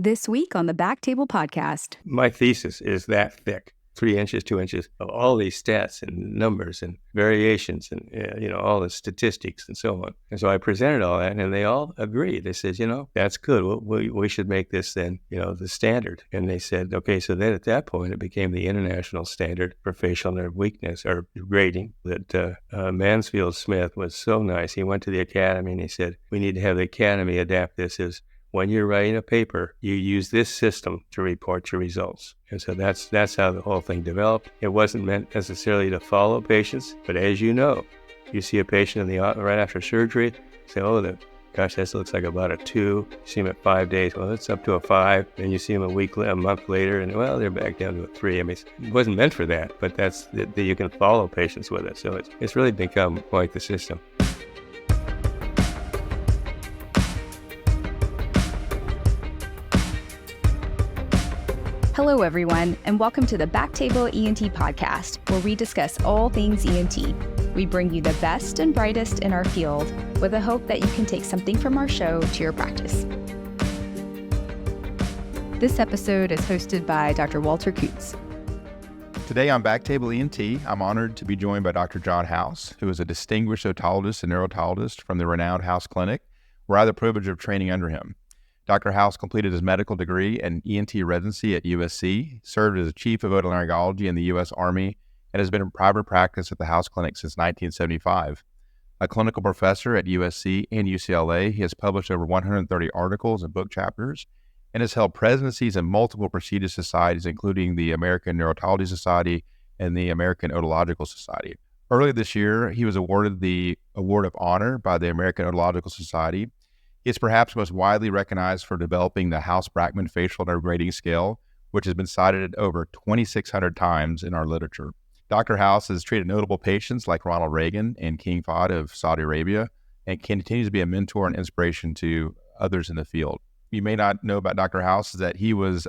This week on the BackTable podcast. My thesis is that thick, 3 inches, 2 inches, of all these stats and numbers and variations and, all the statistics and so on. And so I presented all that and they all agreed. They said, that's good. We should make this then, the standard. And they said, okay, so then at that point, it became the international standard for facial nerve weakness or grading that Mansfield Smith was so nice. He went to the academy and he said, we need to have the academy adapt this as when you're writing a paper, you use this system to report your results. And so that's how the whole thing developed. It wasn't meant necessarily to follow patients, but as you know, you see a patient right after surgery, say, that looks like about a 2. You see them at 5 days, well, it's up to a 5. Then you see them a month later, and they're back down to a 3. I mean, it wasn't meant for that, but that's that you can follow patients with it. So it's really become quite the system. Hello, everyone, and welcome to the BackTable ENT podcast, where we discuss all things ENT. We bring you the best and brightest in our field with the hope that you can take something from our show to your practice. This episode is hosted by Dr. Walter Kutz. Today on BackTable ENT, I'm honored to be joined by Dr. John House, who is a distinguished otologist and neurotologist from the renowned House Clinic, where I had the privilege of training under him. Dr. House completed his medical degree and ENT residency at USC, served as chief of otolaryngology in the U.S. Army, and has been in private practice at the House Clinic since 1975. A clinical professor at USC and UCLA, he has published over 130 articles and book chapters, and has held presidencies in multiple prestigious societies, including the American Neurotology Society and the American Otological Society. Earlier this year, he was awarded the Award of Honor by the American Otological Society. He is perhaps most widely recognized for developing the House-Brackmann facial nerve grading scale, which has been cited over 2,600 times in our literature. Dr. House has treated notable patients like Ronald Reagan and King Fahd of Saudi Arabia, and continues to be a mentor and inspiration to others in the field. You may not know about Dr. House is that he was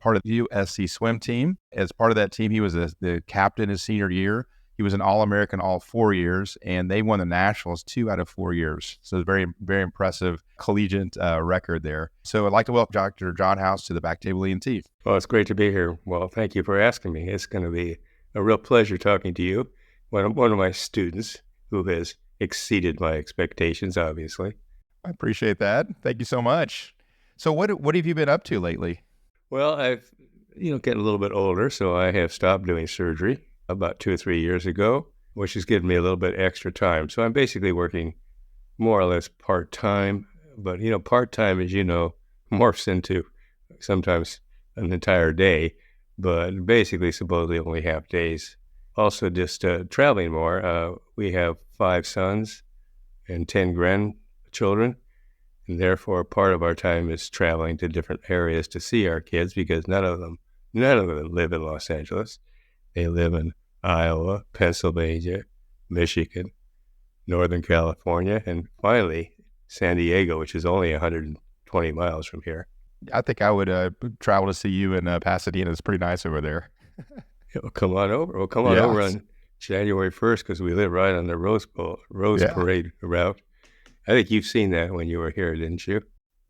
part of the USC swim team. As part of that team, he was the captain his senior year. He was an All-American all 4 years, and they won the Nationals 2 out of 4 years. So it's very, very impressive collegiate record there. So I'd like to welcome Dr. John House to the BackTable ENT. Well, it's great to be here. Well, thank you for asking me. It's going to be a real pleasure talking to you, one of my students who has exceeded my expectations, obviously. I appreciate that. Thank you so much. So what have you been up to lately? Well, I've, getting a little bit older, so I have stopped doing surgery about 2 or 3 years ago, which has given me a little bit extra time. So I'm basically working more or less part-time, but, part-time, as you know, morphs into sometimes an entire day, but basically supposedly only half days. Also just traveling more. We have 5 sons and 10 grandchildren, and therefore part of our time is traveling to different areas to see our kids, because none of them live in Los Angeles. They live in Iowa, Pennsylvania, Michigan, Northern California, and finally San Diego, which is only 120 miles from here. I think I would travel to see you in Pasadena. It's pretty nice over there. Well, come on over. We'll come on over on January 1st, because we live right on the Rose Parade route. I think you've seen that when you were here, didn't you?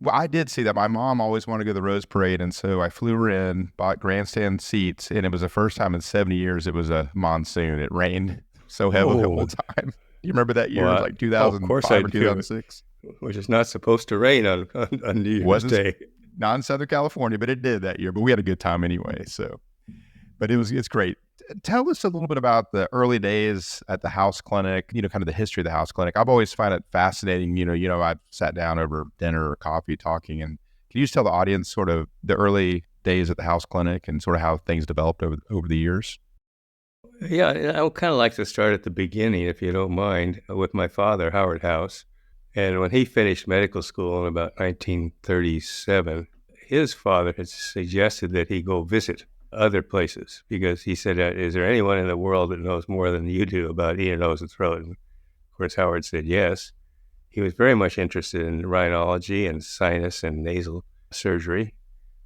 Well, I did see that. My mom always wanted to go to the Rose Parade, and so I flew her in, bought grandstand seats, and it was the first time in 70 years it was a monsoon. It rained so heavily the whole time. You remember that year? Well, it was like 2005 or 2006. Which is not supposed to rain on New Year's Day. Not in Southern California, but it did that year. But we had a good time anyway. So, but it's great. Tell us a little bit about the early days at the House Clinic, kind of the history of the House Clinic. I've always found it fascinating. I've sat down over dinner or coffee talking, and can you just tell the audience sort of the early days at the House Clinic and sort of how things developed over the years? Yeah, I would kind of like to start at the beginning, if you don't mind, with my father, Howard House. And when he finished medical school in about 1937, his father had suggested that he go visit other places, because he said, is there anyone in the world that knows more than you do about ear, nose, and throat? And of course, Howard said yes. He was very much interested in rhinology and sinus and nasal surgery.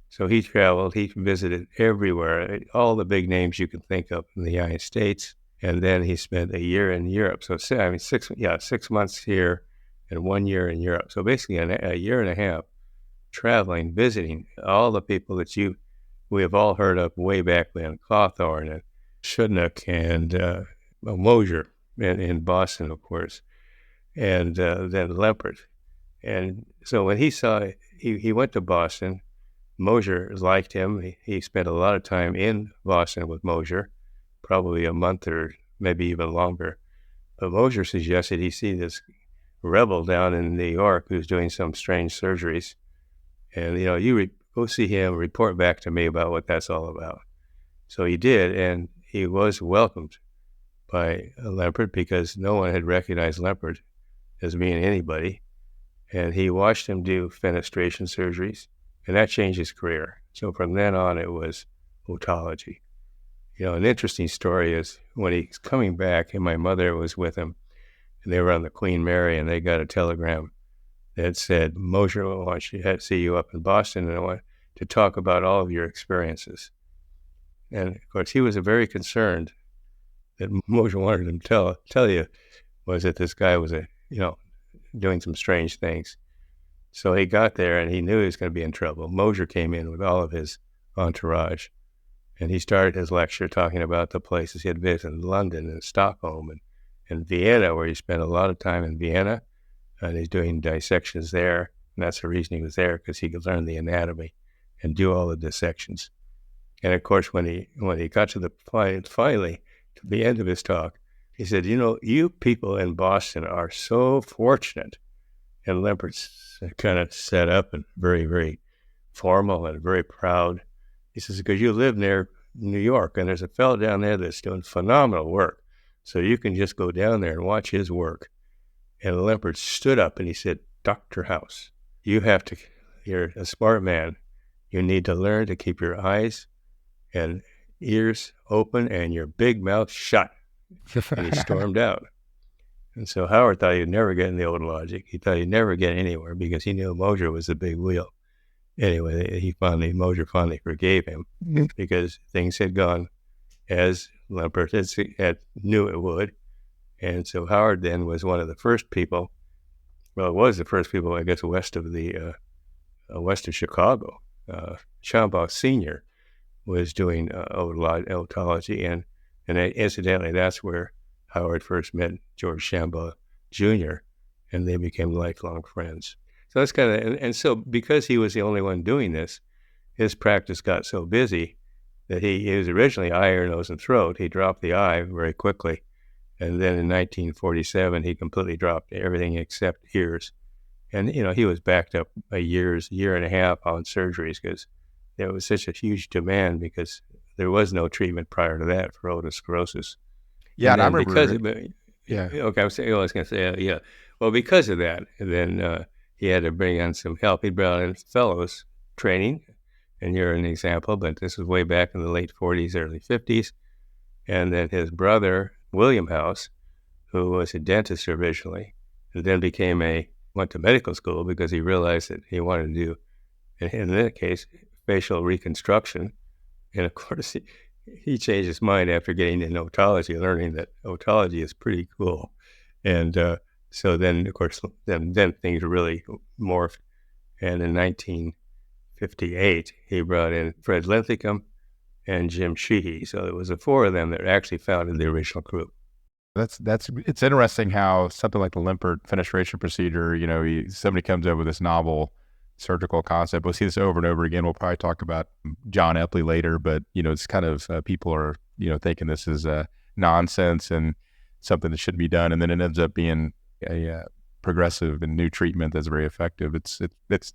So he traveled, he visited everywhere, all the big names you can think of in the United States. And then he spent a year in Europe. So 6 months here and 1 year in Europe. So basically a year and a half traveling, visiting all the people that we have all heard of way back when, Cawthorn and Shudnock and Mosier in Boston, of course, and then Lempert. And so when he went to Boston, Mosier liked him. He spent a lot of time in Boston with Mosier, probably a month or maybe even longer. But Mosier suggested he see this rebel down in New York who's doing some strange surgeries. And, go see him, report back to me about what that's all about. So he did, and he was welcomed by Lempert because no one had recognized Lempert as being anybody. And he watched him do fenestration surgeries, and that changed his career. So from then on, it was otology. An interesting story is when he's coming back, and my mother was with him, and they were on the Queen Mary, and they got a telegram that said, Mosier wants to see you up in Boston, and I want to talk about all of your experiences. And, of course, he was very concerned that Mosier wanted him to tell you was that this guy was doing some strange things. So he got there, and he knew he was going to be in trouble. Mosier came in with all of his entourage, and he started his lecture talking about the places he had visited in London and Stockholm and Vienna, where he spent a lot of time in Vienna, and he's doing dissections there. And that's the reason he was there, because he could learn the anatomy and do all the dissections. And of course, when he got to finally to the end of his talk, he said, you people in Boston are so fortunate. And Lempert's kind of set up and very, very formal and very proud. He says, because you live near New York, and there's a fellow down there that's doing phenomenal work. So you can just go down there and watch his work. And Lempert stood up and he said, Dr. House, you're a smart man. You need to learn to keep your eyes and ears open and your big mouth shut. And he stormed out. And so Howard thought he'd never get in the Otology. He thought he'd never get anywhere because he knew Mosier was the big wheel. Anyway, Mosier finally forgave him because things had gone as Lempert had knew it would. And so Howard then was one of the first people, I guess, west of Chicago. Shambaugh Sr. was doing otology, and incidentally, that's where Howard first met George Shambaugh Jr., and they became lifelong friends. So that's and so because he was the only one doing this, his practice got so busy that he was originally eye, ear, nose, and throat. He dropped the eye very quickly. And then in 1947, he completely dropped everything except ears. And, he was backed up a year and a half on surgeries because there was such a huge demand because there was no treatment prior to that for otosclerosis. Yeah, and I remember. Because okay, I was going to say, yeah. Well, because of that, then he had to bring on some help. He brought in fellows training, and you're an example, but this was way back in the late 40s, early 50s. And then his brother, William House, who was a dentist originally, and then went to medical school because he realized that he wanted to do, in that case, facial reconstruction. And of course, he changed his mind after getting into otology, learning that otology is pretty cool. And so then, of course, then things really morphed. And in 1958, he brought in Fred Linthicum and Jim Sheehy. So it was the four of them that actually founded the original group. It's interesting how something like the Lempert fenestration procedure, somebody comes up with this novel surgical concept. We'll see this over and over again. We'll probably talk about John Epley later, but it's kind of people are thinking this is nonsense and something that shouldn't be done, and then it ends up being a progressive and new treatment that's very effective. It's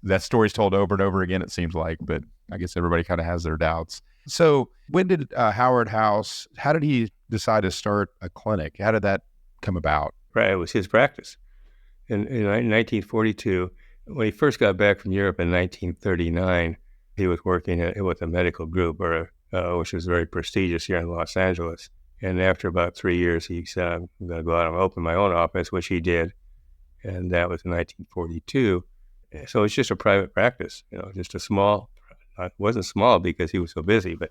that story's told over and over again, it seems like, but I guess everybody kind of has their doubts. So when did Howard House, how did he decide to start a clinic? How did that come about? Right, it was his practice. In 1942, when he first got back from Europe in 1939, he was working with a medical group, which was very prestigious here in Los Angeles. And after about 3 years, he said, I'm going to go out and open my own office, which he did. And that was in 1942. So it's just a private practice, just a small, it wasn't small because he was so busy, but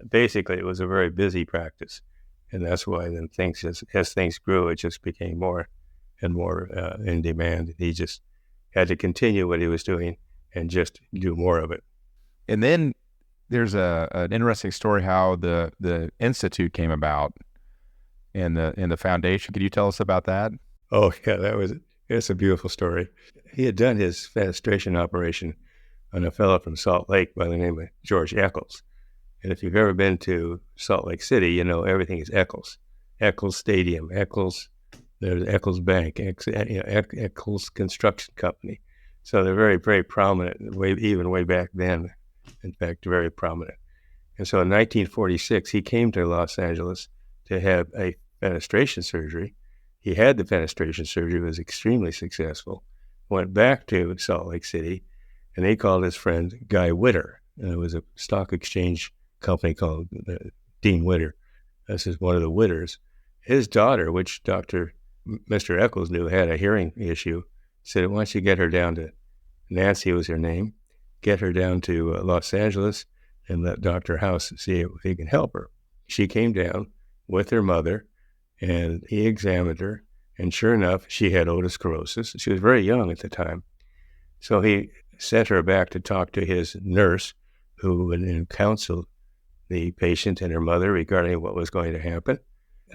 basically it was a very busy practice. And that's why then as things grew, it just became more and more in demand. He just had to continue what he was doing and just do more of it. And then there's an interesting story how the institute came about and the foundation. Could you tell us about that? Oh yeah, it's a beautiful story. He had done his fenestration operation on a fellow from Salt Lake by the name of George Eccles. And if you've ever been to Salt Lake City, you know everything is Eccles. Eccles Stadium, Eccles, there's Eccles Bank, Eccles Construction Company. So they're very, very prominent, even way back then, in fact, very prominent. And so in 1946, he came to Los Angeles to have a fenestration surgery. He had the fenestration surgery, was extremely successful, went back to Salt Lake City, and he called his friend Guy Witter. And it was a stock exchange company called Dean Witter. This is one of the Witters. His daughter, which Mr. Eccles knew had a hearing issue, said, why don't you get her down to, Nancy was her name, get her down to Los Angeles and let Dr. House see if he can help her. She came down with her mother, and he examined her, and sure enough, she had otosclerosis. She was very young at the time. So he sent her back to talk to his nurse, who would then counsel the patient and her mother regarding what was going to happen.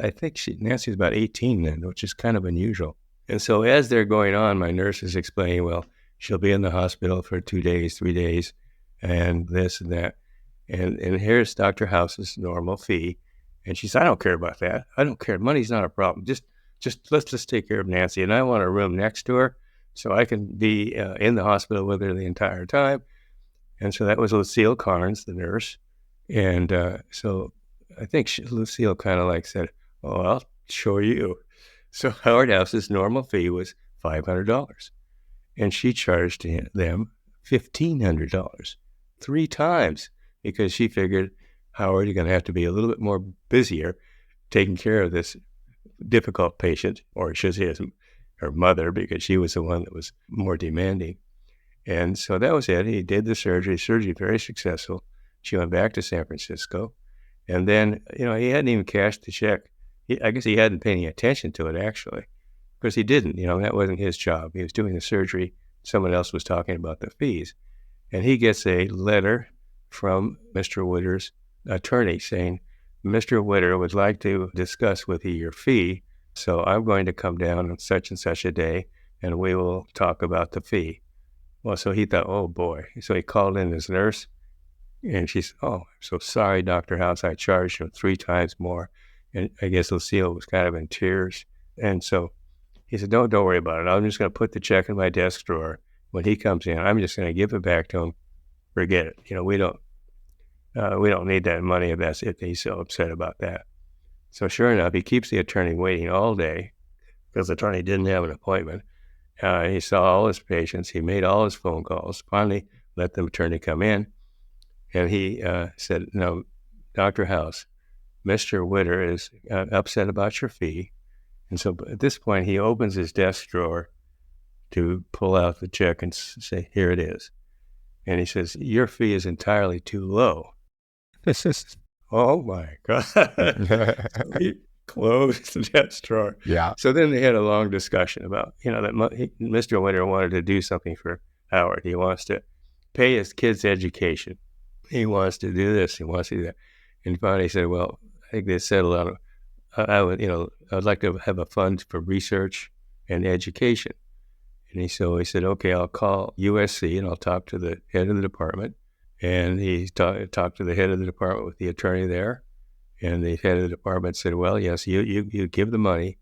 I think Nancy was about 18 then, which is kind of unusual. And so as they're going on, my nurse is explaining, well, she'll be in the hospital for 2 days, 3 days, and this and that. And here's Dr. House's normal fee. And she said, I don't care about that. I don't care. Money's not a problem. Just let's just take care of Nancy. And I want a room next to her so I can be in the hospital with her the entire time. And so that was Lucille Carnes, the nurse. And so I think Lucille kind of like said, oh, I'll show you. So Howard House's normal fee was $500. And she charged them $1,500, 3 times, because she figured Howard, you're going to have to be a little bit more busier taking care of this difficult patient, or I should say her mother, because she was the one that was more demanding. And so that was it. He did the surgery very successful. She went back to San Francisco. And then, he hadn't even cashed the check. I guess he hadn't paid any attention to it, actually, because he didn't. That wasn't his job. He was doing the surgery. Someone else was talking about the fees. And he gets a letter from Mr. Witter's attorney saying, Mr. Witter would like to discuss with you your fee, so I'm going to come down on such and such a day, and we will talk about the fee. Well, so he thought, oh boy. So he called in his nurse, and she said, oh, I'm so sorry, Dr. House, I charged him 3 times more. And I guess Lucille was kind of in tears. And so he said, don't worry about it. I'm just going to put the check in my desk drawer. When he comes in, I'm just going to give it back to him. Forget it. We don't need that money if he's so upset about that. So sure enough, he keeps the attorney waiting all day because the attorney didn't have an appointment. He saw all his patients. He made all his phone calls. Finally, let the attorney come in. And he said, no, Dr. House, Mr. Witter is upset about your fee. And so at this point, he opens his desk drawer to pull out the check and say, here it is. And he says, your fee is entirely too low. Oh my God. He closed the desk drawer. Yeah. So then they had a long discussion about, that Mr. Witter wanted to do something for Howard. He wants to pay his kids' education. He wants to do this. He wants to do that. And finally he said, well, I think they settled on, I'd like to have a fund for research and education. And so he said, okay, I'll call USC and I'll talk to the head of the department. And he talked to the head of the department with the attorney there. And the head of the department said, well, yes, you give the money,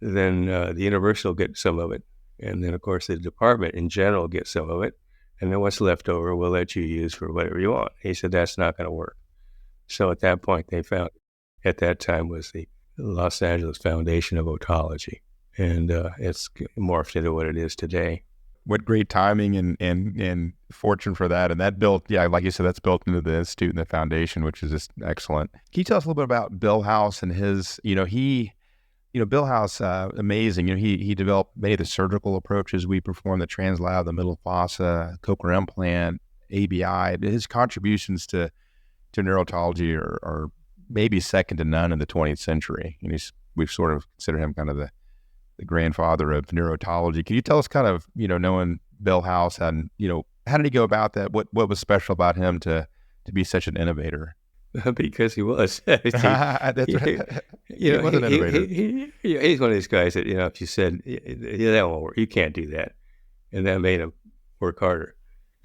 then the university will get some of it. And then, of course, the department in general gets some of it. And then what's left over, we'll let you use for whatever you want. He said, that's not going to work. So at that point, they found, at that time, was the Los Angeles Foundation of Otology. And it's morphed into what it is today. What great timing and fortune for that. And that built, like you said, that's built into the institute and the foundation, which is just excellent. Can you tell us a little bit about Bill House and his, Bill House, amazing. He developed many of the surgical approaches we perform, the translab, the middle fossa, cochlear implant, ABI. His contributions to neurotology are maybe second to none in the 20th century. And we've sort of considered him kind of the grandfather of neurotology. Can you tell us kind of, knowing Bill House and, How did he go about that? What was special about him to be such an innovator? Because he was. That's right. He was an innovator. He's one of these guys that, if you said, yeah, that won't work, you can't do that. And that made him work harder.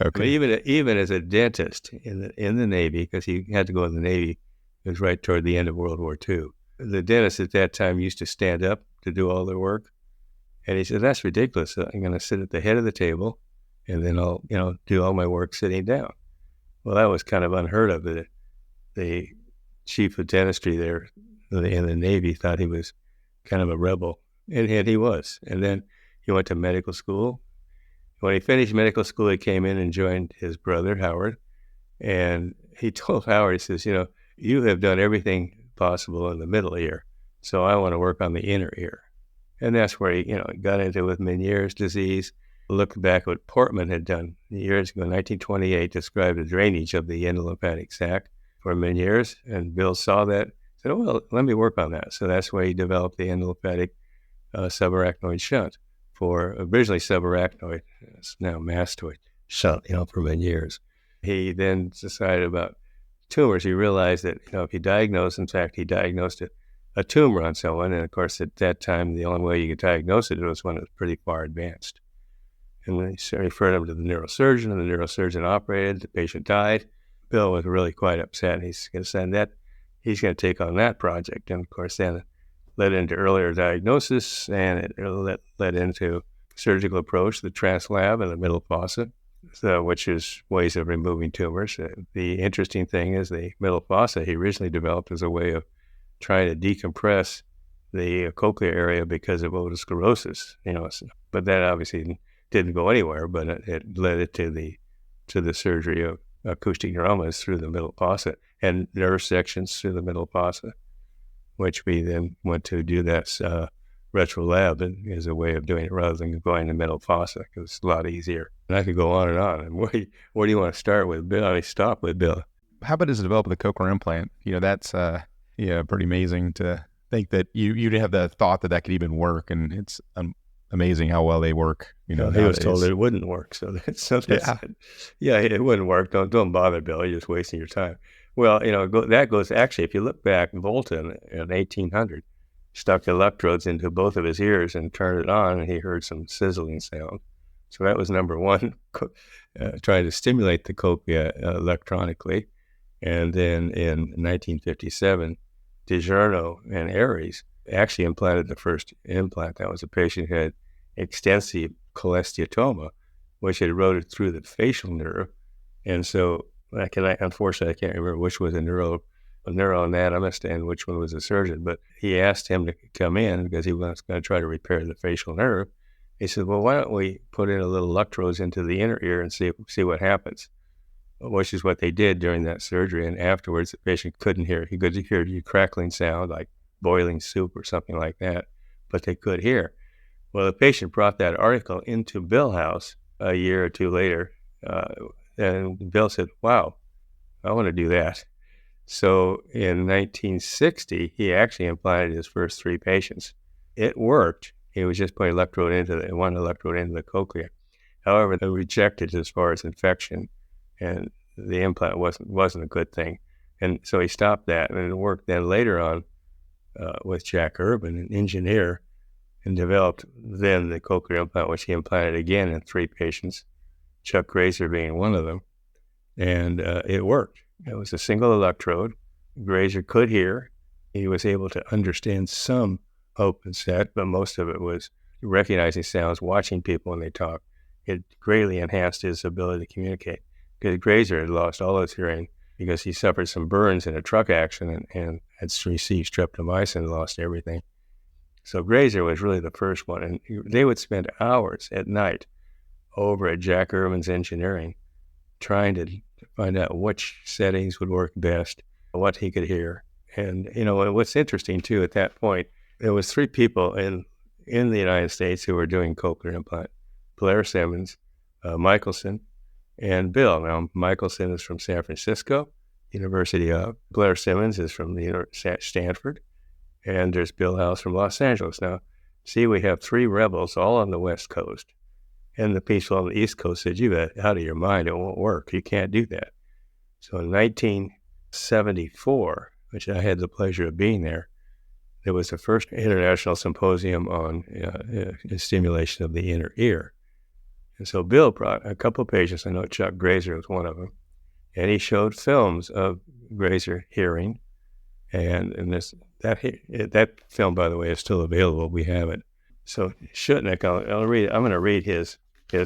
Okay. I mean, even as a dentist in the Navy, because he had to go in the Navy, it was right toward the end of World War II. The dentists at that time used to stand up to do all their work. And he said, that's ridiculous. I'm going to sit at the head of the table and then I'll, do all my work sitting down. Well, that was kind of unheard of. The chief of dentistry there in the Navy thought he was kind of a rebel, and he was. And then he went to medical school. When he finished medical school, he came in and joined his brother, Howard. And he told Howard, he says, you have done everything possible in the middle ear, so I want to work on the inner ear. And that's where he, got into with Meniere's disease. Looked back at what Portman had done years ago, 1928, described the drainage of the endolymphatic sac for Meniere's, and Bill saw that, said, oh, well, let me work on that. So that's why he developed the endolymphatic subarachnoid shunt for originally subarachnoid, it's now mastoid shunt, for Meniere's. He then decided about tumors. He realized that, if you diagnose, in fact, he diagnosed a tumor on someone, and of course, at that time, the only way you could diagnose it was when it was pretty far advanced. And when he referred him to the neurosurgeon, and the neurosurgeon operated, the patient died. Bill was really quite upset. He's going to send that. He's going to take on that project, and of course, then it led into earlier diagnosis, and it led into surgical approach, the translab and the middle fossa, which is ways of removing tumors. The interesting thing is the middle fossa he originally developed as a way of trying to decompress the cochlear area because of otosclerosis. But that obviously didn't go anywhere. But it led it to the surgery of acoustic neuromas through the middle fossa and nerve sections through the middle fossa, which we then went to do that retrolab as a way of doing it rather than going to middle fossa, because it's a lot easier. And I could go on and on. And where do you want to start with, Bill? I mean, stop with Bill. How about his development of the cochlear implant? That's pretty amazing to think that you have the thought that could even work, and it's amazing how well they work. He was told it wouldn't work, so it wouldn't work. Don't bother, Bill. You're just wasting your time. Well, that goes actually. If you look back, Volta in 1800 stuck electrodes into both of his ears and turned it on, and he heard some sizzling sound. So that was number one, trying to stimulate the cochlea electronically. And then in 1957, DiGiorno and Aries actually implanted the first implant. That was a patient who had extensive cholesteatoma, which had eroded through the facial nerve. And so unfortunately, I can't remember which was a neuroanatomist and which one was a surgeon, but he asked him to come in because he was going to try to repair the facial nerve. He said, well, why don't we put in a little electrodes into the inner ear and see what happens, which is what they did during that surgery. And afterwards, the patient couldn't hear. He could hear a crackling sound like boiling soup or something like that, but they could hear. Well, the patient brought that article into Bill House a year or two later, and Bill said, wow, I want to do that. So in 1960, he actually implanted his first 3 patients. It worked. He was just putting one electrode into the cochlea. However, they rejected as far as infection, and the implant wasn't a good thing. And so he stopped that, and it worked then later on with Jack Urban, an engineer, and developed then the cochlear implant, which he implanted again in 3 patients, Chuck Grazer being one of them. And it worked. It was a single electrode. Grazer could hear. He was able to understand some open set, but most of it was recognizing sounds, watching people when they talk. It greatly enhanced his ability to communicate, because Grazer had lost all his hearing because he suffered some burns in a truck accident and had received streptomycin and lost everything. So Grazer was really the first one, and they would spend hours at night over at Jack Urban's engineering trying to find out which settings would work best, what he could hear. And, what's interesting, too, at that point, there was 3 people in the United States who were doing cochlear implant: Blair Simmons, Michelson, and Bill. Now, Michelson is from San Francisco, University of. Blair Simmons is from Stanford, and there's Bill House from Los Angeles. Now, see, we have 3 rebels all on the West Coast, And the people on the East Coast said, "You got out of your mind. It won't work. You can't do that." So in 1974, which I had the pleasure of being there was the first international symposium on stimulation of the inner ear. And so Bill brought a couple of patients. I know Chuck Grazer was one of them. And he showed films of Grazer hearing. And that film, by the way, is still available. We have it. So Schutnick, I'm going to read his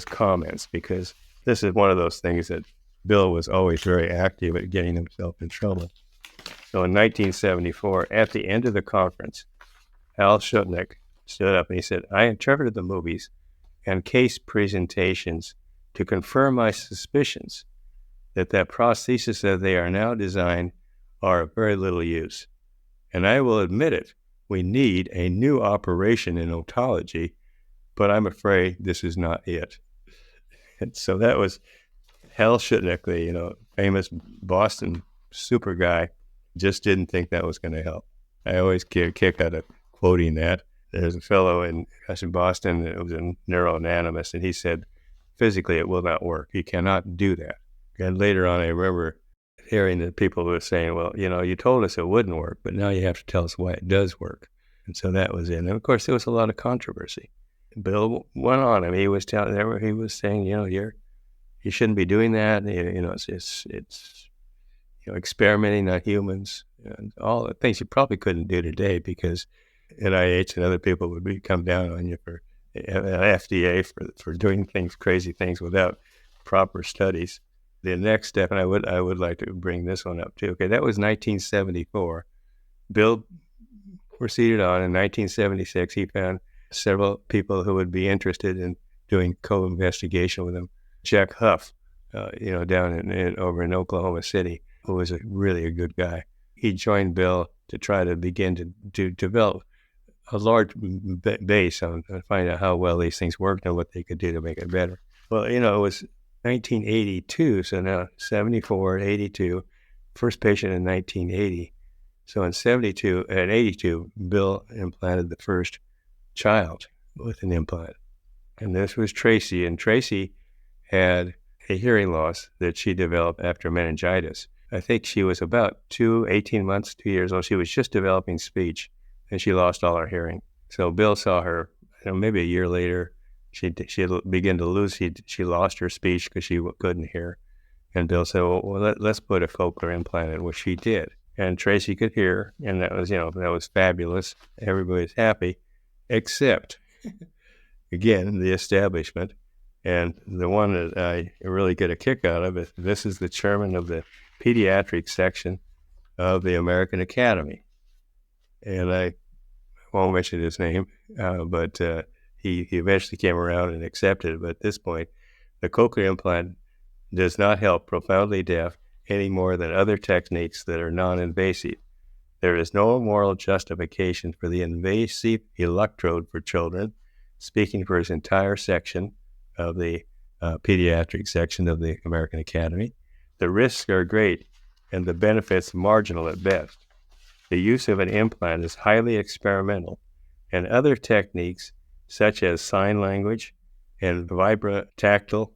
comments, because this is one of those things that Bill was always very active at getting himself in trouble. So in 1974, at the end of the conference, Al Schutnick stood up and he said, "I interpreted the movies and case presentations to confirm my suspicions that prosthesis as they are now designed are of very little use. And I will admit it, we need a new operation in otology, but I'm afraid this is not it." And so that was Hal Schutnick, the famous Boston super guy, just didn't think that was going to help. I always get a kick out of quoting that. There's a fellow in Boston that was a neuroanatomist, and he said, physically it will not work. You cannot do that. And later on, I remember hearing that people were saying, "Well, you told us it wouldn't work, but now you have to tell us why it does work." And so that was it. And of course, there was a lot of controversy. Bill went on. I mean, he was saying, you shouldn't be doing that. It's experimenting on humans and all the things you probably couldn't do today, because NIH and other people would come down on you for FDA for doing crazy things without proper studies. The next step, and I would like to bring this one up too. Okay, that was 1974. Bill proceeded on. In 1976, he found several people who would be interested in doing co-investigation with him. Jack Huff, down over in Oklahoma City, who was really a good guy. He joined Bill to try to begin to develop a large base on find out how well these things worked and what they could do to make it better. Well, it was 1982, so now 74, 82, first patient in 1980. So in 82, Bill implanted the first child with an implant. And this was Tracy, and Tracy had a hearing loss that she developed after meningitis. I think she was about 18 months, 2 years old. She was just developing speech, and she lost all her hearing. So Bill saw her, maybe a year later. She began to lose. She lost her speech because she couldn't hear. And Bill said, "Well, let's put a cochlear implant in," which she did. And Tracy could hear, and that was fabulous. Everybody's happy, except, again, the establishment. And the one that I really get a kick out of is this is the chairman of the pediatric section of the American Academy. And I won't mention his name, but he eventually came around and accepted it. But at this point, the cochlear implant does not help profoundly deaf any more than other techniques that are non-invasive. There is no moral justification for the invasive electrode for children, speaking for his entire section of the pediatric section of the American Academy. The risks are great and the benefits marginal at best. The use of an implant is highly experimental, and other techniques such as sign language and vibrotactile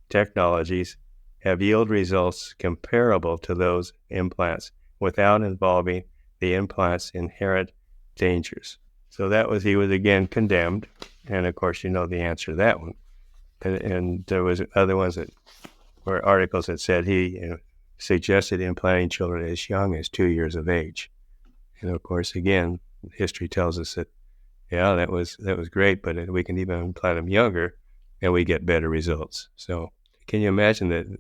technologies have yielded results comparable to those implants without involving the implant's inherent dangers. So he was again condemned, and of course you know the answer to that one. And there was other ones that were articles that said he suggested implanting children as young as 2 years of age. And of course, again, history tells us that, yeah, that was great, but we can even implant them younger and we get better results. So can you imagine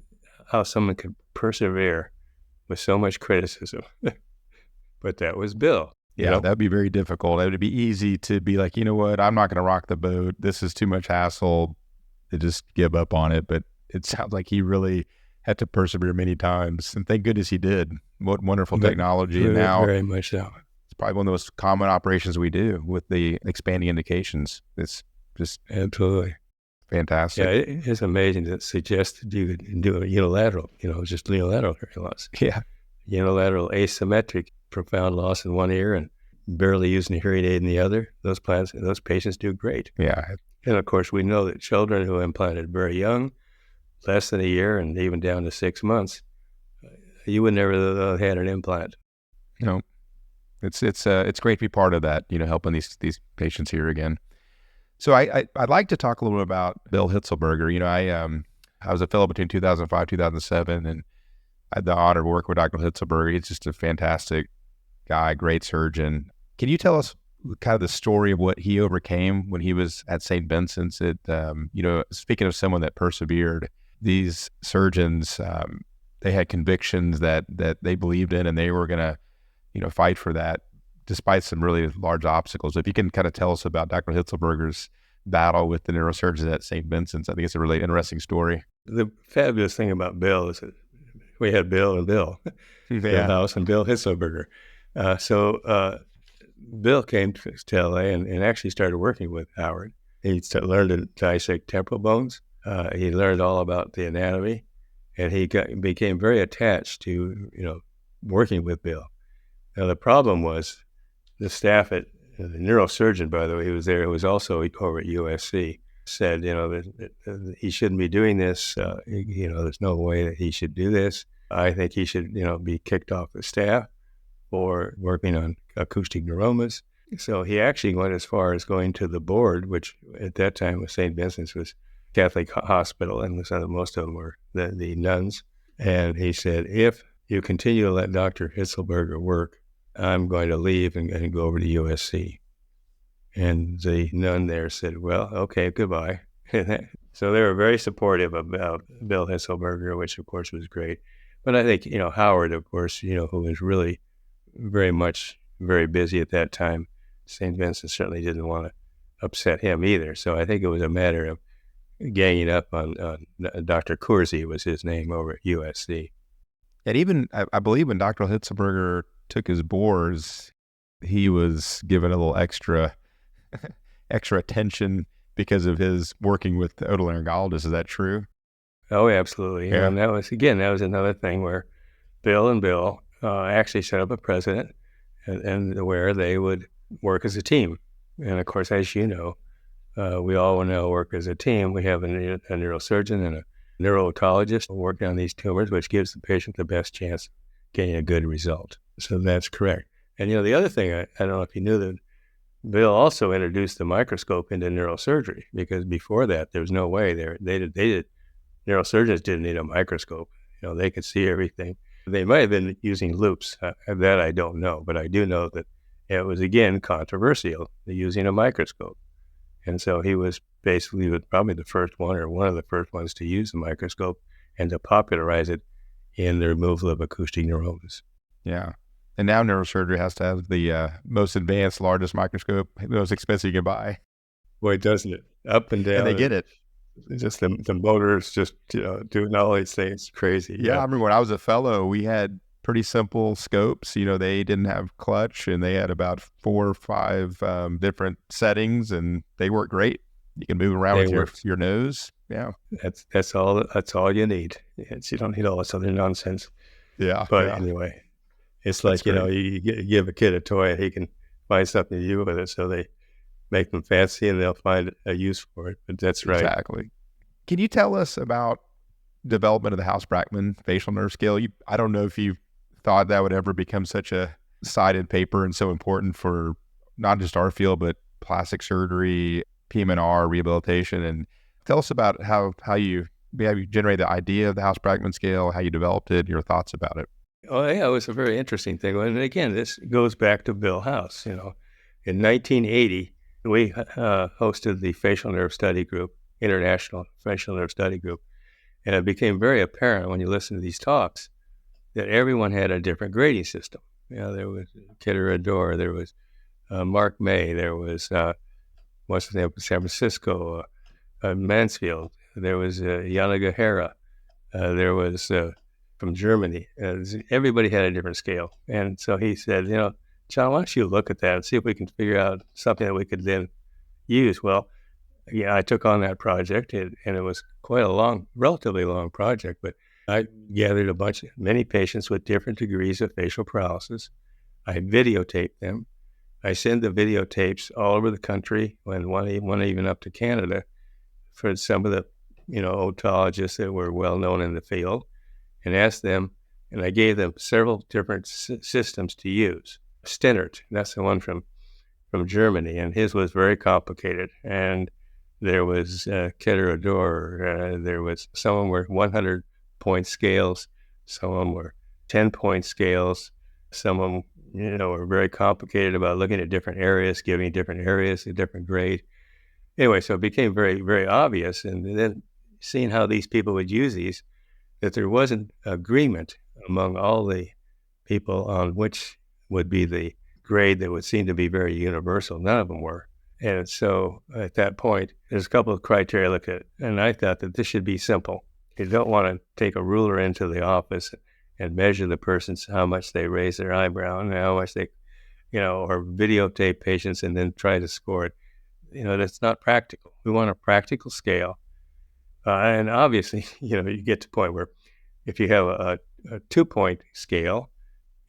how someone could persevere with so much criticism? But that was Bill. Yeah, that'd be very difficult. It would be easy to be like, you know what, I'm not going to rock the boat. This is too much hassle, to just give up on it. But it sounds like he really had to persevere many times. And thank goodness he did. What wonderful technology. And now very much so. It's probably one of the most common operations we do with the expanding indications. It's just absolutely fantastic. Yeah, it's amazing to suggest that you could do a unilateral, just unilateral hearing loss. Yeah. Unilateral asymmetric profound loss in one ear and barely using a hearing aid in the other. Those patients do great. Yeah. And of course, we know that children who implanted very young, less than a year and even down to 6 months, you would never have had an implant. No, it's great to be part of that, helping these patients here again. So I'd like to talk a little bit about Bill Hitzelberger. I was a fellow between 2005, 2007, and I had the honor of working with Dr. Hitzelberger. He's just a fantastic guy, great surgeon. Can you tell us kind of the story of what he overcame when he was at St. Vincent's? Speaking of someone that persevered, these surgeons, they had convictions that they believed in, and they were going to, fight for that despite some really large obstacles. If you can kind of tell us about Dr. Hitzelberger's battle with the neurosurgeons at St. Vincent's, I think it's a really interesting story. The fabulous thing about Bill is that we had Bill and Bill, Bill House and Bill Hitzelberger. So Bill came to LA and actually started working with Howard. He learned to dissect temporal bones. He learned all about the anatomy, and he became very attached to, working with Bill. Now, the problem was the staff at the neurosurgeon, by the way, he was there, who was also over at USC, said, that he shouldn't be doing this. There's no way that he should do this. I think he should, be kicked off the staff for working on acoustic neuromas. So he actually went as far as going to the board, which at that time was St. Vincent's, was Catholic hospital, and most of them were the nuns. And he said, if you continue to let Dr. Hitzelberger work, I'm going to leave and go over to USC. And the nun there said, well, okay, goodbye. So they were very supportive about Bill Hitzelberger, which of course was great. But I think, Howard, of course, who was really very busy at that time, St. Vincent certainly didn't want to upset him either. So I think it was a matter of ganging up on Dr. Corsi was his name over at USC. And even, I believe when Dr. Hitzelberger took his boards, he was given a little extra attention because of his working with the otolaryngologists. Is that true? Oh, absolutely. Yeah. And that was another thing where Bill and Bill actually set up a precedent and where they would work as a team. And of course, as you know, we all now work as a team. We have a neurosurgeon and a neurotologist working on these tumors, which gives the patient the best chance of getting a good result. So that's correct. And, the other thing, I don't know if you knew that Bill also introduced the microscope into neurosurgery, because before that, there was no way neurosurgeons didn't need a microscope. They could see everything. They might have been using loupes. That I don't know, but I do know that it was, again, controversial, using a microscope. And so he was basically probably the first one or one of the first ones to use the microscope and to popularize it in the removal of acoustic neuromas. Yeah. And now neurosurgery has to have the most advanced, largest microscope, the most expensive you can buy. Boy, doesn't it? Up and down. And they get it. Just the motors just, doing all these things. Crazy. Yeah, I remember when I was a fellow, we had pretty simple scopes. They didn't have clutch, and they had about 4 or 5 different settings, and they work great. You can move around with your nose. Yeah. That's all you need. You don't need all this other nonsense. Yeah. But anyway, it's like, you give a kid a toy and he can find something to do with it. So they make them fancy and they'll find a use for it. But that's right. Exactly. Can you tell us about development of the House-Brackmann facial nerve scale? I don't know if you thought that would ever become such a cited paper and so important for not just our field, but plastic surgery, PM&R, rehabilitation. And tell us about how you generated the idea of the House-Brackmann scale, how you developed it, your thoughts about it. Oh, yeah, it was a very interesting thing. And again, this goes back to Bill House. In 1980, we hosted the Facial Nerve Study Group, International Facial Nerve Study Group. And it became very apparent when you listen to these talks that everyone had a different grading system. There was Kidder Ador, there was Mark May, there was, what's his name, San Francisco, Mansfield, there was Yana Gahara, there was from Germany. Everybody had a different scale. And so he said, John, why don't you look at that and see if we can figure out something that we could then use? Well, yeah, I took on that project, and it was quite a relatively long project, but I gathered many patients with different degrees of facial paralysis. I videotaped them, I send the videotapes all over the country, and one even up to Canada, for some of the, otologists that were well known in the field, and asked them, and I gave them several different systems to use. Stennert, that's the one from Germany, and his was very complicated. And there was Keter-Ador, there was, some of them were 100-point scales, some of them were 10-point scales, some of them, were very complicated about looking at different areas, giving different areas a different grade. Anyway, so it became very, very obvious, and then seeing how these people would use these, that there wasn't agreement among all the people on which would be the grade that would seem to be very universal. None of them were. And so at that point, there's a couple of criteria to look at, and I thought that this should be simple. You don't want to take a ruler into the office and measure the person's, how much they raise their eyebrow and how much they, or videotape patients and then try to score it. That's not practical. We want a practical scale. And obviously, you get to the point where if you have a 2-point scale,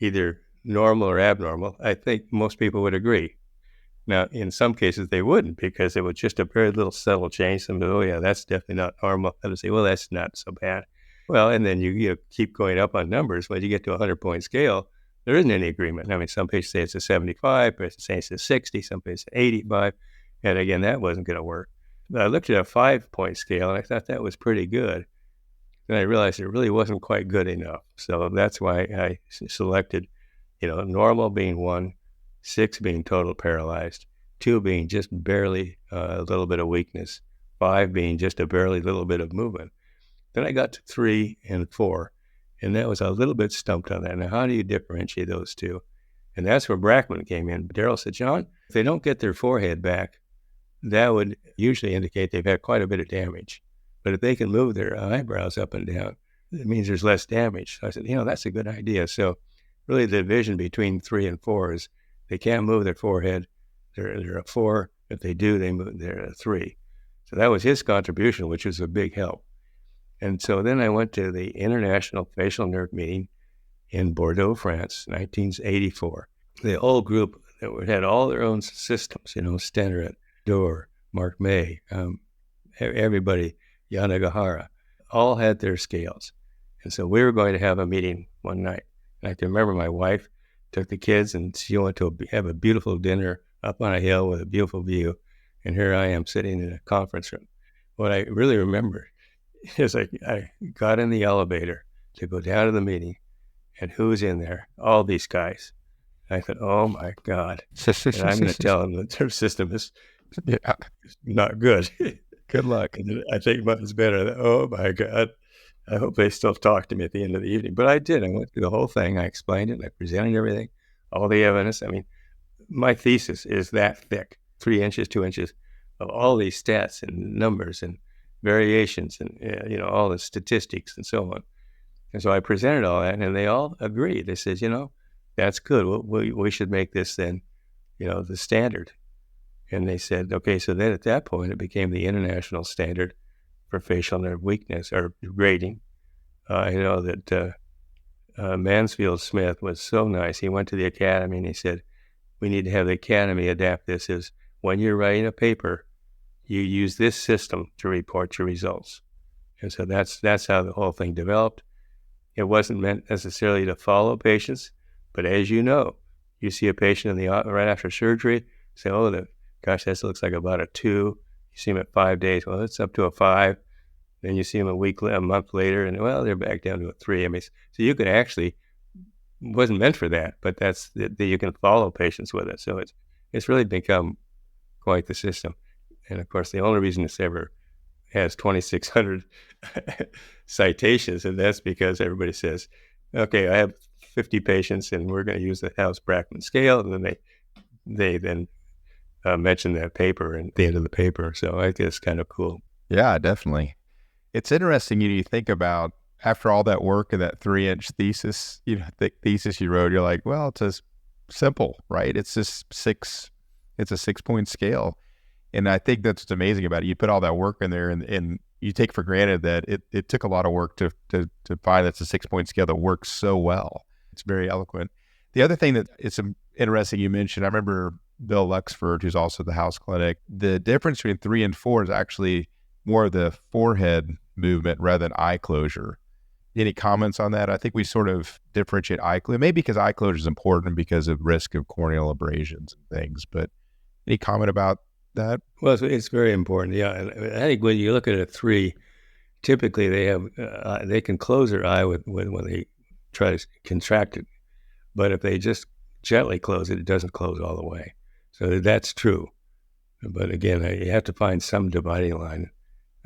either normal or abnormal, I think most people would agree. Now, in some cases, they wouldn't, because it was just a very little subtle change. Some, oh yeah, that's definitely not normal. Others say, well, that's not so bad. Well, and then you keep going up on numbers. When you get to a 100-point scale, there isn't any agreement. I mean, some patients say it's a 75, patients say it's a 60, some patients say 85. And again, that wasn't going to work. But I looked at a 5-point scale, and I thought that was pretty good. Then I realized it really wasn't quite good enough. So that's why I selected, normal being 1, 6 being total paralyzed, 2 being just barely a little bit of weakness, 5 being just a barely little bit of movement. Then I got to 3 and 4, and that was a little bit stumped on that. Now, how do you differentiate those two? And that's where Brackmann came in. Daryl said, John, if they don't get their forehead back, that would usually indicate they've had quite a bit of damage. But if they can move their eyebrows up and down, it means there's less damage. So I said, that's a good idea. So really the division between 3 and 4 is they can't move their forehead. They're a 4. If they do, they're a 3. So that was his contribution, which was a big help. And so then I went to the International Facial Nerve Meeting in Bordeaux, France, 1984. The whole group that had all their own systems, Stennert, Dor, Mark May, everybody, Yanagihara, all had their scales. And so we were going to have a meeting one night. And I can remember my wife took the kids, and she went to have a beautiful dinner up on a hill with a beautiful view. And here I am sitting in a conference room. What I really remember is I got in the elevator to go down to the meeting, and who's in there? All these guys. I thought, oh my God. And I'm going to tell them that their system is not good. Good luck. And I think mine's better. Oh my God. I hope they still talk to me at the end of the evening. But I did. I went through the whole thing. I explained it. I presented everything, all the evidence. I mean, my thesis is that thick, 3 inches, 2 inches, of all these stats and numbers and variations and, all the statistics and so on. And so I presented all that, and they all agreed. They said, that's good. We should make this then, the standard. And they said, okay, so then at that point, it became the international standard for facial nerve weakness or grading. I know that Mansfield Smith was so nice. He went to the academy and he said, we need to have the academy adapt this as when you're writing a paper, you use this system to report your results. And so that's how the whole thing developed. It wasn't meant necessarily to follow patients, but as you know, you see a patient right after surgery, say, gosh, that looks like about a 2. You see them at 5 days. Well, it's up to a 5. Then you see them a month later, and they're back down to a 3. I mean, so you can actually, it wasn't meant for that, but that's that you can follow patients with it. So it's really become quite the system. And of course, the only reason this ever has 2,600 citations, and that's because everybody says, okay, I have 50 patients, and we're going to use the House-Brackmann scale, and then they then mention that paper at the end of the paper. So I think it's kind of cool. Yeah, definitely. It's interesting, you think about after all that work and that 3-inch thesis, thick thesis you wrote, you're like, well, it's just simple, right? It's just it's a 6-point scale. And I think that's what's amazing about it. You put all that work in there, and you take for granted that it took a lot of work to find that's a 6-point scale that works so well. It's very eloquent. The other thing that it's interesting you mentioned. I remember Bill Luxford, who's also the House Clinic. The difference between 3 and 4 is actually more of the forehead movement rather than eye closure. Any comments on that? I think we sort of differentiate eye closure, maybe because eye closure is important because of risk of corneal abrasions and things. But any comment about that? Well, it's very important. Yeah, and I think when you look at a 3, typically they have they can close their eye when they try to contract it, but if they just gently close it, it doesn't close all the way. So that's true. But again, you have to find some dividing line.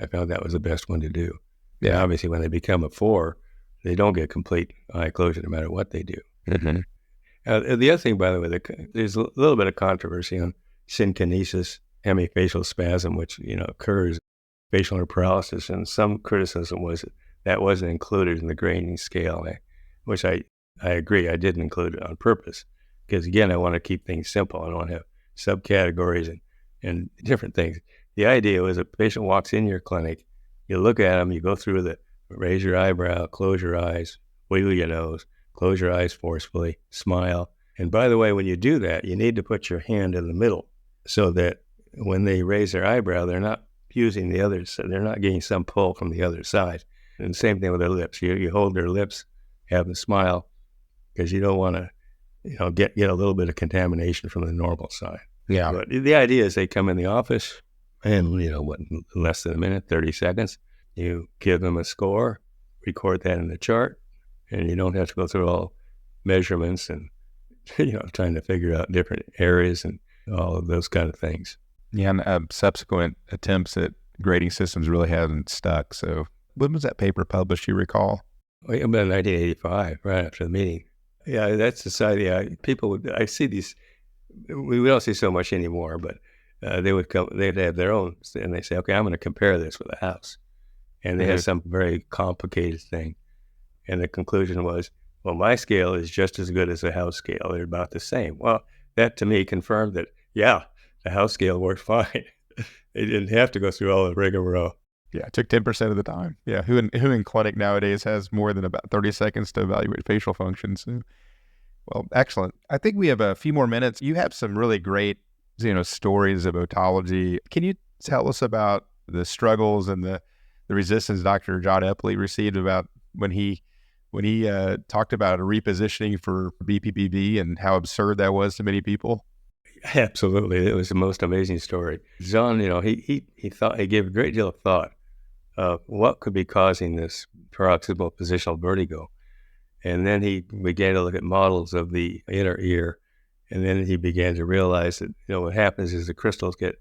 I found that was the best one to do. Yeah, obviously, when they become a 4, they don't get complete eye closure no matter what they do. Mm-hmm. The other thing, by the way, there's a little bit of controversy on synkinesis, hemifacial spasm, which occurs, facial nerve paralysis, and some criticism was that wasn't included in the grading scale, which I agree. I didn't include it on purpose because, again, I want to keep things simple. I don't want to have subcategories and different things. The idea was a patient walks in your clinic, you look at them, you go through raise your eyebrow, close your eyes, wiggle your nose, close your eyes forcefully, smile. And by the way, when you do that, you need to put your hand in the middle so that when they raise their eyebrow, they're not using the other side. They're not getting some pull from the other side. And the same thing with their lips. You hold their lips, have them smile, because you don't want to, get a little bit of contamination from the normal side. Yeah. But the idea is they come in the office and, less than a minute, 30 seconds, you give them a score, record that in the chart, and you don't have to go through all measurements and, trying to figure out different areas and all of those kind of things. Yeah, and subsequent attempts at grading systems really hasn't stuck. So when was that paper published, you recall? About 1985, right after the meeting. Yeah, that society, I see these, we don't see so much anymore, but they'd have their own, and they say, okay, I'm going to compare this with a house. And they had some very complicated thing. And the conclusion was, well, my scale is just as good as the house scale. They're about the same. Well, that to me confirmed that, the house scale worked fine. They didn't have to go through all the rigmarole. Yeah, it took 10% of the time. Yeah, who in clinic nowadays has more than about 30 seconds to evaluate facial functions? Well, excellent. I think we have a few more minutes. You have some really great, stories of otology. Can you tell us about the struggles and the resistance Dr. John Epley received about when he talked about a repositioning for BPPV and how absurd that was to many people? Absolutely. It was the most amazing story. John, he gave a great deal of thought of what could be causing this paroxysmal positional vertigo. And then he began to look at models of the inner ear. And then he began to realize that, what happens is the crystals get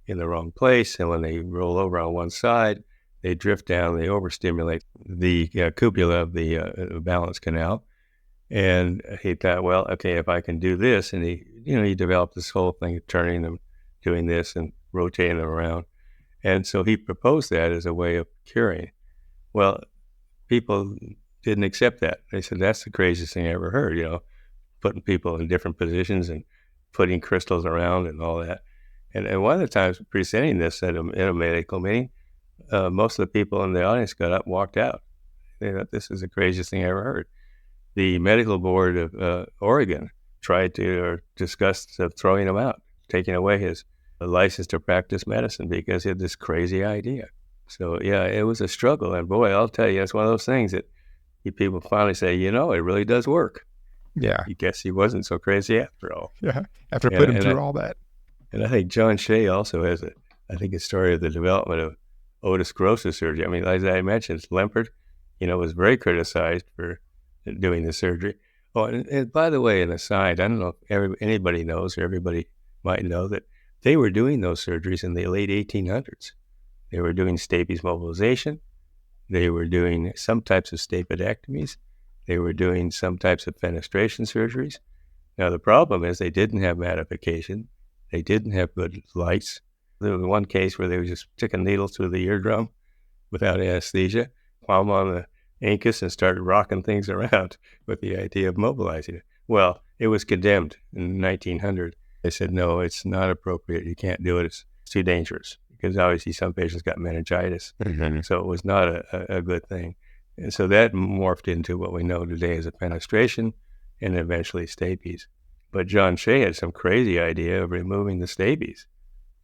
in the wrong place. And when they roll over on one side, they drift down, they overstimulate the cupula of the balance canal. And he thought, well, okay, if I can do this, and he developed this whole thing of turning them, doing this and rotating them around. And so he proposed that as a way of curing. Well, people didn't accept that. They said, that's the craziest thing I ever heard, putting people in different positions and putting crystals around and all that. And one of the times presenting this at a medical meeting, most of the people in the audience got up and walked out. They thought, this is the craziest thing I ever heard. The medical board of Oregon tried to discuss throwing him out, taking away his license to practice medicine because he had this crazy idea. So, it was a struggle. And boy, I'll tell you, it's one of those things that people finally say, it really does work. Yeah. I guess he wasn't so crazy after all. Yeah, after putting him through all that. And I think John Shea also has a story of the development of otosclerosis surgery. I mean, as I mentioned, Lempert, was very criticized for doing the surgery. Oh, and by the way, an aside, I don't know if anybody knows or everybody might know that they were doing those surgeries in the late 1800s. They were doing Stapes mobilization. They were doing some types of stapedectomies. They were doing some types of fenestration surgeries. Now, the problem is they didn't have mattification. They didn't have good lights. There was one case where they were just sticking needles through the eardrum without anesthesia, palm on the incus, and started rocking things around with the idea of mobilizing it. Well, it was condemned in 1900. They said, no, it's not appropriate. You can't do it. It's too dangerous because obviously some patients got meningitis. Mm-hmm. So it was not a good thing. And so that morphed into what we know today as a fenestration and eventually Stapes. But John Shea had some crazy idea of removing the Stapes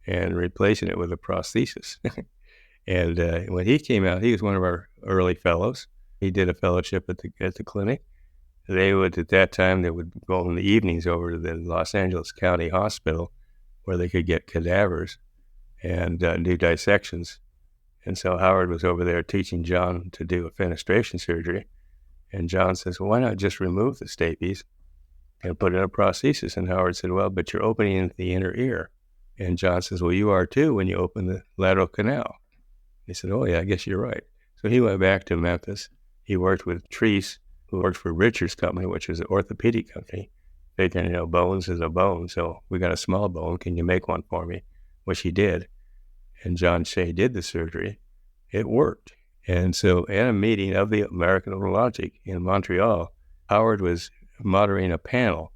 and replacing it with a prosthesis. And when he came out, he was one of our early fellows. He did a fellowship at the clinic. They would, at that time, they would go in the evenings over to the Los Angeles County Hospital where they could get cadavers and do dissections. And so Howard was over there teaching John to do a fenestration surgery. And John says, well, why not just remove the Stapes and put in a prosthesis? And Howard said, well, but you're opening into the inner ear. And John says, well, you are too when you open the lateral canal. He said, oh, yeah, I guess you're right. So he went back to Memphis. He worked with Treese, who worked for Richard's company, which was an orthopedic company. Figuring, bones is a bone, so we got a small bone. Can you make one for me? Which he did. And John Shea did the surgery. It worked. And so at a meeting of the American Otology in Montreal, Howard was moderating a panel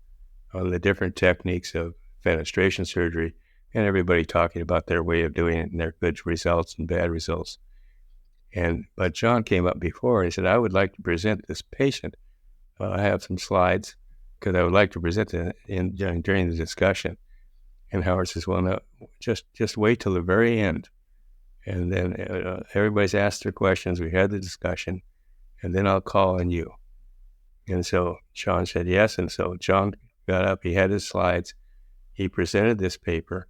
on the different techniques of fenestration surgery, and everybody talking about their way of doing it and their good results and bad results. But John came up before and he said, I would like to present this patient. I have some slides because I would like to present it during the discussion. And Howard says, well, no, just wait till the very end. And then everybody's asked their questions. We had the discussion, and then I'll call on you. And so John said yes. And so John got up. He had his slides. He presented this paper,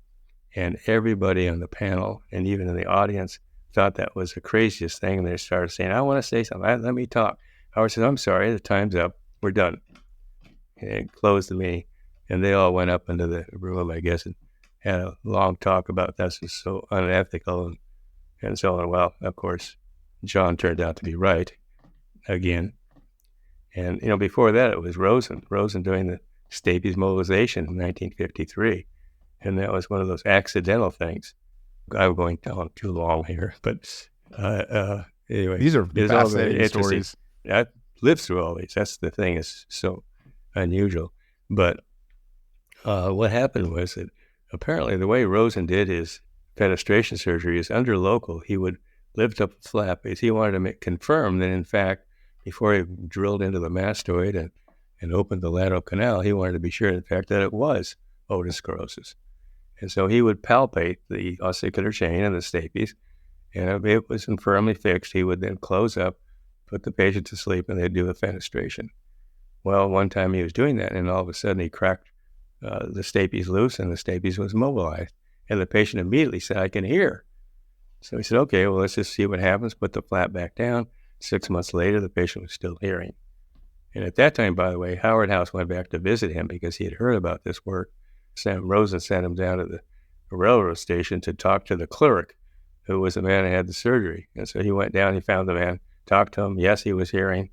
and everybody on the panel and even in the audience thought that was the craziest thing. And they started saying, I want to say something. Let me talk. Howard said, I'm sorry, the time's up. We're done. And closed the meeting. And they all went up into the room, I guess, and had a long talk about this is so unethical and so on. Well, of course, John turned out to be right again. And, before that, it was Rosen doing the Stapes mobilization in 1953. And that was one of those accidental things. I'm going on too long here, but anyway. These are fascinating stories. I lived through all these. That's the thing. It's so unusual. But what happened was that apparently the way Rosen did his fenestration surgery is under local. He would lift up a flap because he wanted to confirm that, in fact, before he drilled into the mastoid and opened the lateral canal, he wanted to be sure, in fact, that it was otosclerosis. And so he would palpate the ossicular chain and the Stapes, and if it was firmly fixed, he would then close up, put the patient to sleep, and they'd do a fenestration. Well, one time he was doing that, and all of a sudden he cracked the Stapes loose, and the Stapes was mobilized. And the patient immediately said, I can hear. So he said, okay, well, let's just see what happens. Put the flap back down. 6 months later, the patient was still hearing. And at that time, by the way, Howard House went back to visit him because he had heard about this work. Sam Rosen sent him down to the railroad station to talk to the clerk, who was the man who had the surgery. And so he went down, he found the man, talked to him. Yes, he was hearing.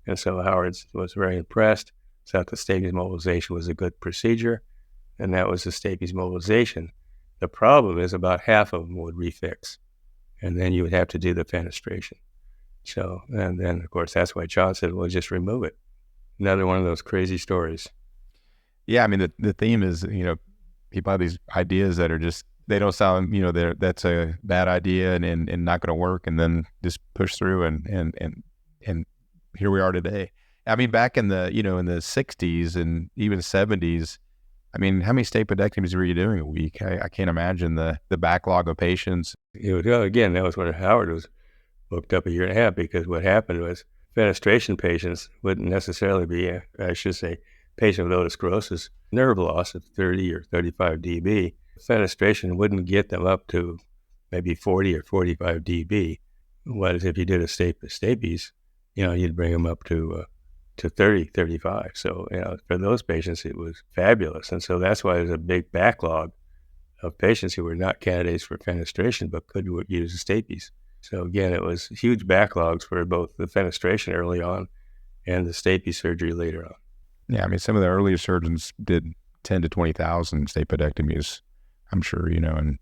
And so Howard was very impressed, thought the Stapes mobilization was a good procedure, and that was the Stapes mobilization. The problem is about half of them would refix, and then you would have to do the fenestration. So, and then, of course, that's why John said, well, just remove it. Another one of those crazy stories. Yeah, I mean, the theme is, people have these ideas that are just, they don't sound, that's a bad idea and not going to work, and then just push through and here we are today. I mean, back in the, in the 60s and even 70s, I mean, how many stapedectomies were you doing a week? I can't imagine the backlog of patients. Again, that was when Howard was booked up a year and a half, because what happened was fenestration patients wouldn't necessarily be, patient with otosclerosis, nerve loss of 30 or 35 dB. Fenestration wouldn't get them up to maybe 40 or 45 dB. Whereas if you did a Stapes, you'd bring them up to 30, 35. So, for those patients, it was fabulous. And so that's why there's a big backlog of patients who were not candidates for fenestration, but could use the Stapes. So again, it was huge backlogs for both the fenestration early on and the Stapes surgery later on. Yeah, I mean, some of the earlier surgeons did 10 to 20,000 stapedectomies, I'm sure, and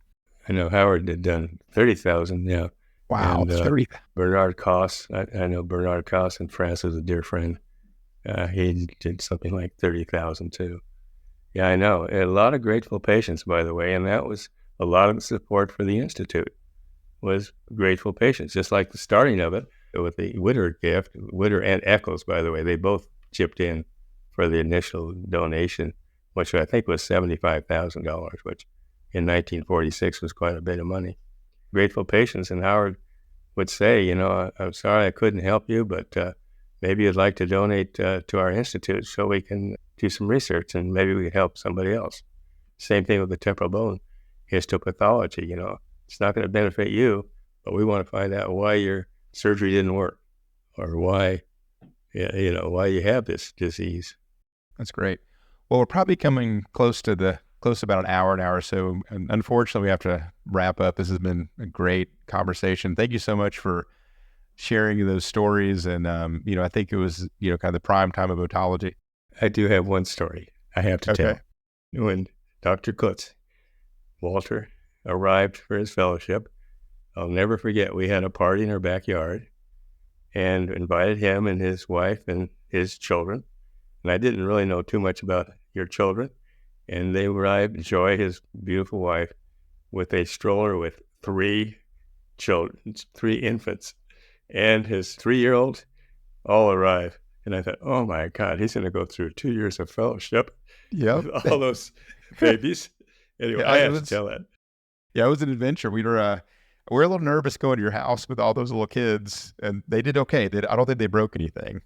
I know Howard had done 30,000, yeah. Wow, and, 30,000. Bernard Koss, I know Bernard Koss in France was a dear friend. He did something like 30,000 too. Yeah, I know. A lot of grateful patients, by the way, and that was a lot of the support for the Institute was grateful patients, just like the starting of it with the Witter gift. Witter and Eccles, by the way, they both chipped in for the initial donation which I think was $75,000, which in 1946 was quite a bit of money. Grateful patients, and Howard would say, I'm sorry I couldn't help you, but maybe you'd like to donate to our institute so we can do some research and maybe we can help somebody else. Same thing with the temporal bone histopathology. It's not going to benefit you, but we want to find out why your surgery didn't work or why you have this disease. That's great. Well, we're probably coming close to about an hour or so. And unfortunately, we have to wrap up. This has been a great conversation. Thank you so much for sharing those stories. And, I think it was, kind of the prime time of otology. I do have one story I have to tell. When Dr. Kutz, Walter, arrived for his fellowship, I'll never forget, we had a party in our backyard and invited him and his wife and his children. And I didn't really know too much about your children. And they arrived, Joy, his beautiful wife, with a stroller with 3 children, 3 infants, and his 3-year-old all arrived. And I thought, oh my God, he's going to go through 2 years of fellowship with all those babies. Anyway, I had to tell that. Yeah, it was an adventure. We were a little nervous going to your house with all those little kids, and they did okay. I don't think they broke anything.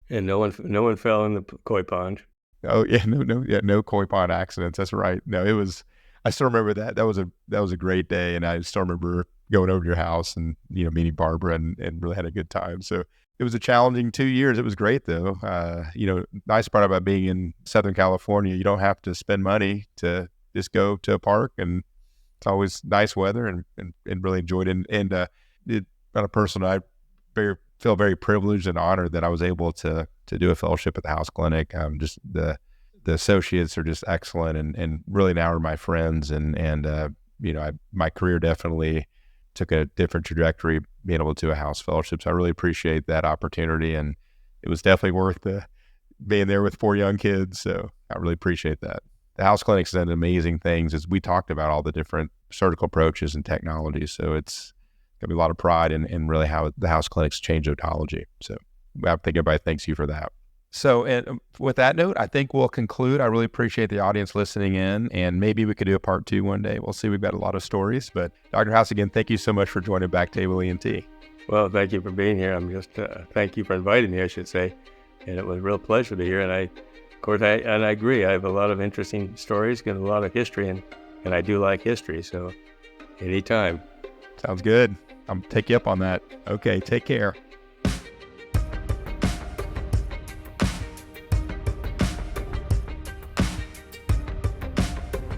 And no one fell in the koi pond. Oh yeah, no koi pond accidents. That's right. No, it was. I still remember that. That was a great day, and I still remember going over to your house and meeting Barbara and really had a good time. So it was a challenging 2 years. It was great though. Nice part about being in Southern California, you don't have to spend money to just go to a park, and it's always nice weather and really enjoyed it. And on a personal note, I feel very privileged and honored that I was able to do a fellowship at the House Clinic. Just the associates are just excellent and really now are my friends. My career definitely took a different trajectory being able to do a House fellowship. So I really appreciate that opportunity, and it was definitely worth being there with 4 young kids. So I really appreciate that. The House Clinic's done amazing things as we talked about all the different surgical approaches and technologies. So it's going to be a lot of pride in really how the House Clinic's changed otology. So I think everybody thanks you for that. So and with that note, I think we'll conclude. I really appreciate the audience listening in, and maybe we could do a part 2 one day. We'll see. We've got a lot of stories. But Dr. House, again, thank you so much for joining BackTable ENT. Well, thank you for being here. I'm just thank you for inviting me, I should say. And it was a real pleasure to hear. And I agree. I have a lot of interesting stories and a lot of history, and I do like history. So anytime. Sounds good. I'll take you up on that. Okay, take care.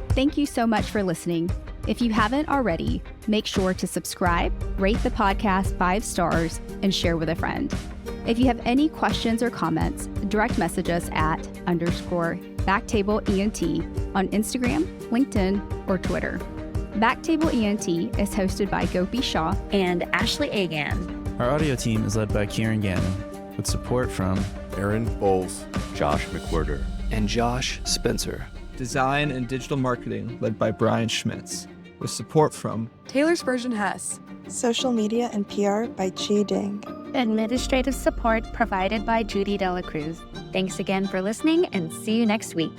Thank you so much for listening. If you haven't already, make sure to subscribe, rate the podcast 5 stars, and share with a friend. If you have any questions or comments, direct message us at _BackTable ENT on Instagram, LinkedIn, or Twitter. BackTable ENT is hosted by Gopi Shah and Ashley Agan. Our audio team is led by Kieran Gannon, with support from Aaron Bowles, Josh McWhirter, and Josh Spencer. Design and digital marketing led by Brian Schmitz, with support from Taylor Spurgeon Hess. Social media and PR by Chi Ding. Administrative support provided by Judy Dela Cruz. Thanks again for listening, and see you next week.